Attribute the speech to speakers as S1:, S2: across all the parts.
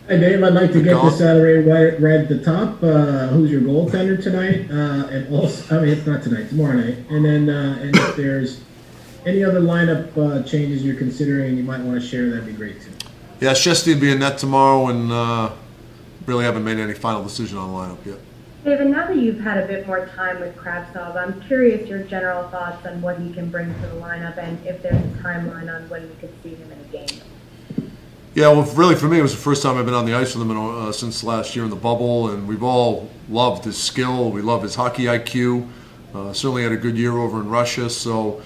S1: Hey Dave, I'd like to
S2: Good
S1: get
S2: call.
S1: this out of the way right at the top. Who's your goaltender tonight? And also, I mean, it's not tonight, tomorrow night. And if there's any other lineup changes you're considering, you might want to share. That'd be great too.
S2: Yeah, Shesty will be in net tomorrow, and really haven't made any final decision on the lineup yet.
S3: David, now that you've had a bit more time with Kravtsov, I'm curious your general thoughts on what he can bring to the lineup and if there's a timeline on when we could see him in a game.
S2: Yeah, well, really for me, it was the first time I've been on the ice with him since last year in the bubble, and we've all loved his skill. We love his hockey IQ. Certainly had a good year over in Russia, so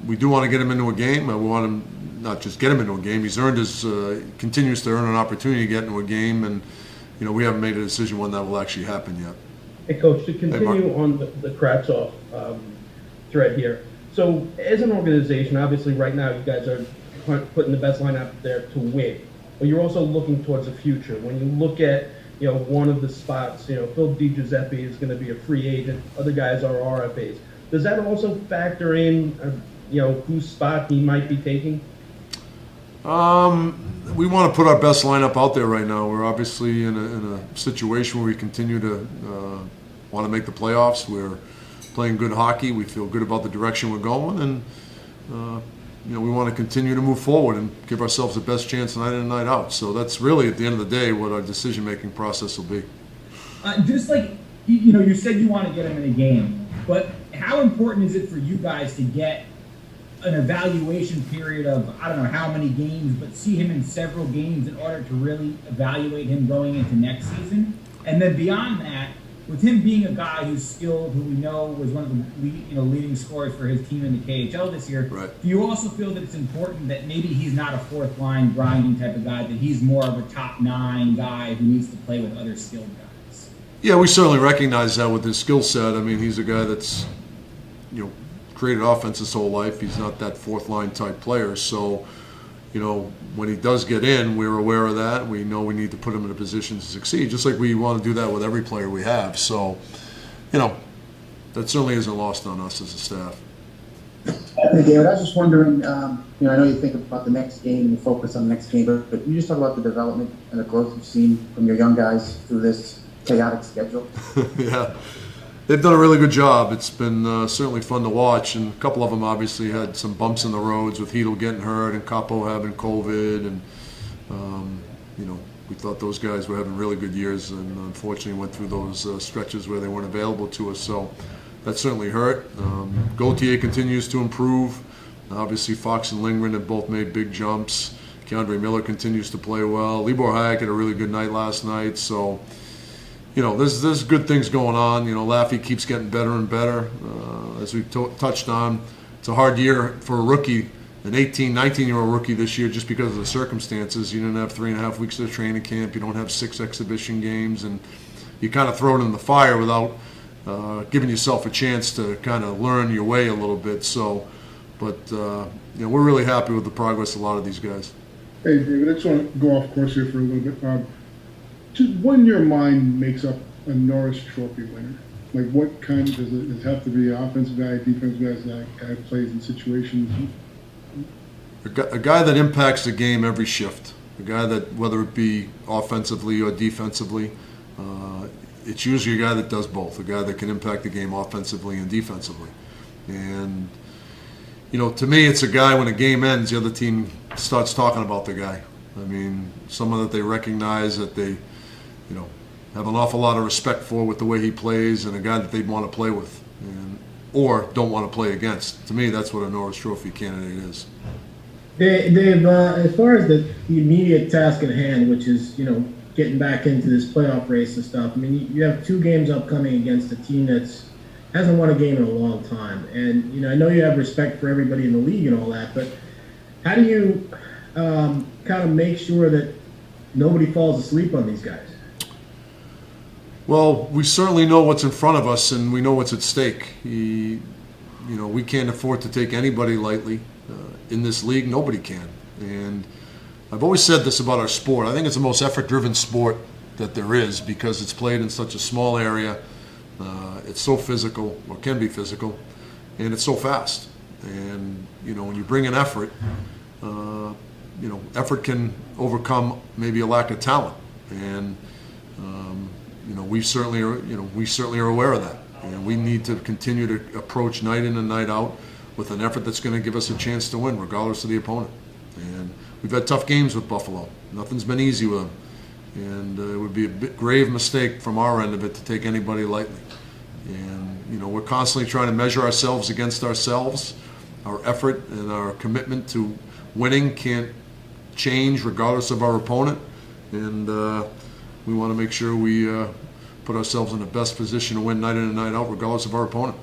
S2: we do want to get him into a game. We want him not just get him into a game. He's earned his, continues to earn an opportunity to get into a game, and we haven't made a decision when that will actually happen yet.
S4: Hey, Coach, to
S2: Hey, Mark.
S4: continue on the Kravtsov thread here. So, as an organization, obviously, right now, you guys are putting the best line out there to win. But you're also looking towards the future. When you look at, one of the spots, Phil DiGiuseppe is going to be a free agent. Other guys are RFAs. Does that also factor in, whose spot he might be taking?
S2: We want to put our best lineup out there right now. We're obviously in a situation where we continue to want to make the playoffs. We're playing good hockey. We feel good about the direction we're going, and we want to continue to move forward and give ourselves the best chance night in and night out. So that's really, at the end of the day, what our decision-making process will be.
S5: Just like you said, you want to get him in a game, but how important is it for you guys to get an evaluation period of, I don't know how many games, but see him in several games in order to really evaluate him going into next season? And then beyond that, with him being a guy who's skilled, who we know was one of the leading scorers for his team in the KHL this year,
S2: Right.
S5: do you also feel that it's important that maybe he's not a fourth line grinding type of guy, that he's more of a top nine guy who needs to play with other skilled guys?
S2: Yeah, we certainly recognize that with his skill set. I mean, he's a guy that's, created offense his whole life. He's not that fourth line type player. So, when he does get in, we're aware of that. We know we need to put him in a position to succeed, just like we want to do that with every player we have. So, that certainly isn't lost on us as a staff.
S6: Hey, David, I was just wondering, I know you think about the next game and you focus on the next game, but you just talk about the development and the growth you've seen from your young guys through this chaotic schedule.
S2: Yeah. They've done a really good job. It's been certainly fun to watch, and a couple of them obviously had some bumps in the roads with Hedel getting hurt and Capo having COVID, and we thought those guys were having really good years, and unfortunately went through those stretches where they weren't available to us. So that certainly hurt. Gauthier continues to improve. Obviously, Fox and Lindgren have both made big jumps. Keandre Miller continues to play well. Libor Hayek had a really good night last night. So. There's good things going on. Laffy keeps getting better and better. As we touched on, it's a hard year for a rookie, an 18, 19-year-old rookie this year, just because of the circumstances. You didn't have 3.5 weeks of training camp. You don't have 6 exhibition games, and you kind of throw it in the fire without giving yourself a chance to kind of learn your way a little bit. So, but we're really happy with the progress of a lot of these guys.
S7: Hey, David, I just want to go off course here for a little bit. Just what in your mind makes up a Norris Trophy winner? Like, what kind does it have to be? Offensive guy, defensive guy, that guy plays in situations.
S2: A guy that impacts the game every shift. A guy that, whether it be offensively or defensively, it's usually a guy that does both. A guy that can impact the game offensively and defensively. And to me, it's a guy when a game ends, the other team starts talking about the guy. I mean, someone that they recognize, that they have an awful lot of respect for with the way he plays, and a guy that they'd want to play with, or don't want to play against. To me, that's what a Norris Trophy candidate is.
S1: Dave, as far as the immediate task at hand, which is getting back into this playoff race and stuff. I mean, you have 2 games upcoming against a team that's hasn't won a game in a long time, and I know you have respect for everybody in the league and all that, but how do you kind of make sure that nobody falls asleep on these guys?
S2: Well, we certainly know what's in front of us, and we know what's at stake. We can't afford to take anybody lightly. In this league, nobody can. And I've always said this about our sport. I think it's the most effort-driven sport that there is because it's played in such a small area. It's so physical, or can be physical, and it's so fast. And, when you bring an effort, effort can overcome maybe a lack of talent, and we certainly are aware of that, and we need to continue to approach night in and night out with an effort that's going to give us a chance to win, regardless of the opponent. And we've had tough games with Buffalo. Nothing's been easy with them, and it would be a grave mistake from our end of it to take anybody lightly. And we're constantly trying to measure ourselves against ourselves. Our effort and our commitment to winning can't change regardless of our opponent, and we want to make sure we put ourselves in the best position to win night in and night out regardless of our opponent.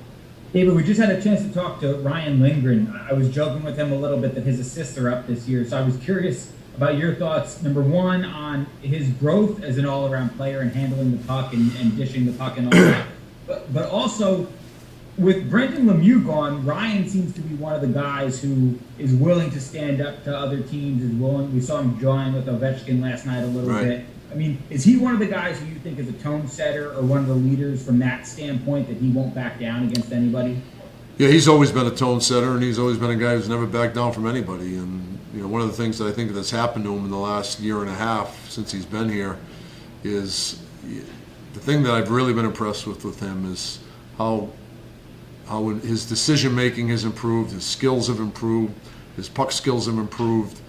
S5: David, we just had a chance to talk to Ryan Lindgren. I was joking with him a little bit that his assists are up this year, so I was curious about your thoughts, number one, on his growth as an all-around player and handling the puck and dishing the puck and all that, but also with Brendan Lemieux gone, Ryan seems to be one of the guys who is willing to stand up to other teams. We saw him join with Ovechkin last night a little bit. I mean, is he one of the guys who you think is a tone setter or one of the leaders from that standpoint, that he won't back down against anybody?
S2: Yeah, he's always been a tone setter, and he's always been a guy who's never backed down from anybody. And one of the things that I think that's happened to him in the last year and a half since he's been here is the thing that I've really been impressed with him is how his decision making has improved, his skills have improved, his puck skills have improved.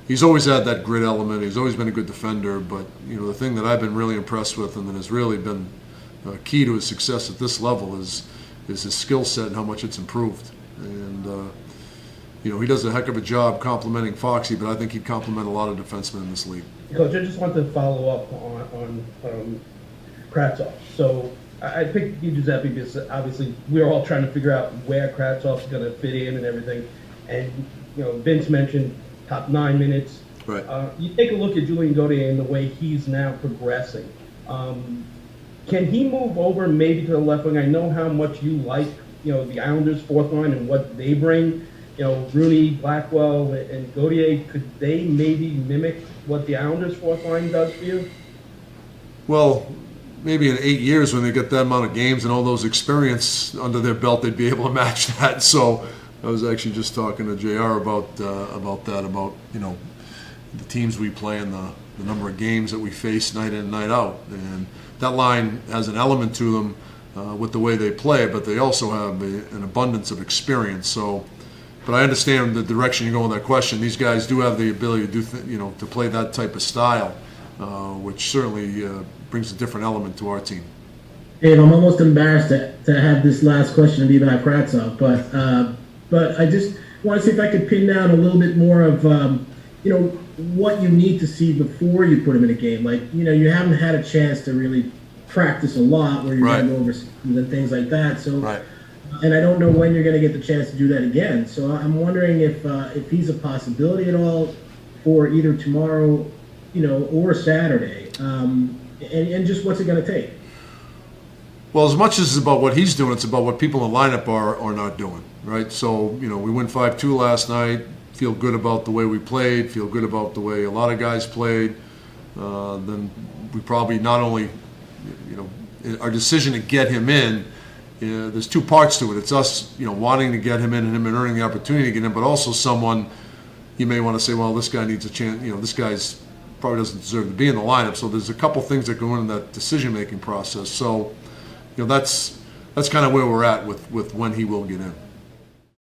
S2: He's always had that grit element. He's always been a good defender, but the thing that I've been really impressed with, and that has really been key to his success at this level, is his skill set and how much it's improved. And he does a heck of a job complimenting Foxy, but I think he'd compliment a lot of defensemen in this league.
S4: Coach, I just want to follow up on Kravtsov. So I picked Giuseppe because obviously we're all trying to figure out where Kravtsov's going to fit in and everything. And Vince mentioned top 9 minutes.
S2: Right.
S4: You take a look at Julien Gauthier and the way he's now progressing. Can he move over maybe to the left wing? I know how much you like the Islanders' fourth line and what they bring. Rooney, Blackwell, and Gauthier. Could they maybe mimic what the Islanders' fourth line does for you?
S2: Well, maybe in 8 years, when they get that amount of games and all those experience under their belt, they'd be able to match that. So I was actually just talking to JR about the teams we play and the number of games that we face night in and night out. And that line has an element to them with the way they play, but they also have an abundance of experience. So, but I understand the direction you go in that question. These guys do have the ability to do to play that type of style, which certainly brings a different element to our team.
S1: Dave, I'm almost embarrassed to have this last question be about Kravtsov, but I just want to see if I could pin down a little bit more of what you need to see before you put him in a game. Like you haven't had a chance to really practice a lot where you're going to go over and things like that. So, and I don't know when you're going to get the chance to do that again. So I'm wondering if he's a possibility at all for either tomorrow, or Saturday, and just what's it going to take.
S2: Well, as much as it's about what he's doing, it's about what people in the lineup are not doing, right? So, we win 5-2 last night, feel good about the way we played, feel good about the way a lot of guys played. Then we probably not only, our decision to get him in, there's two parts to it. It's us, wanting to get him in and him earning the opportunity to get in, but also someone you may want to say, well, this guy needs a chance, this guy's probably doesn't deserve to be in the lineup. So there's a couple things that go into that decision-making process. So, that's kind of where we're at with when he will get in.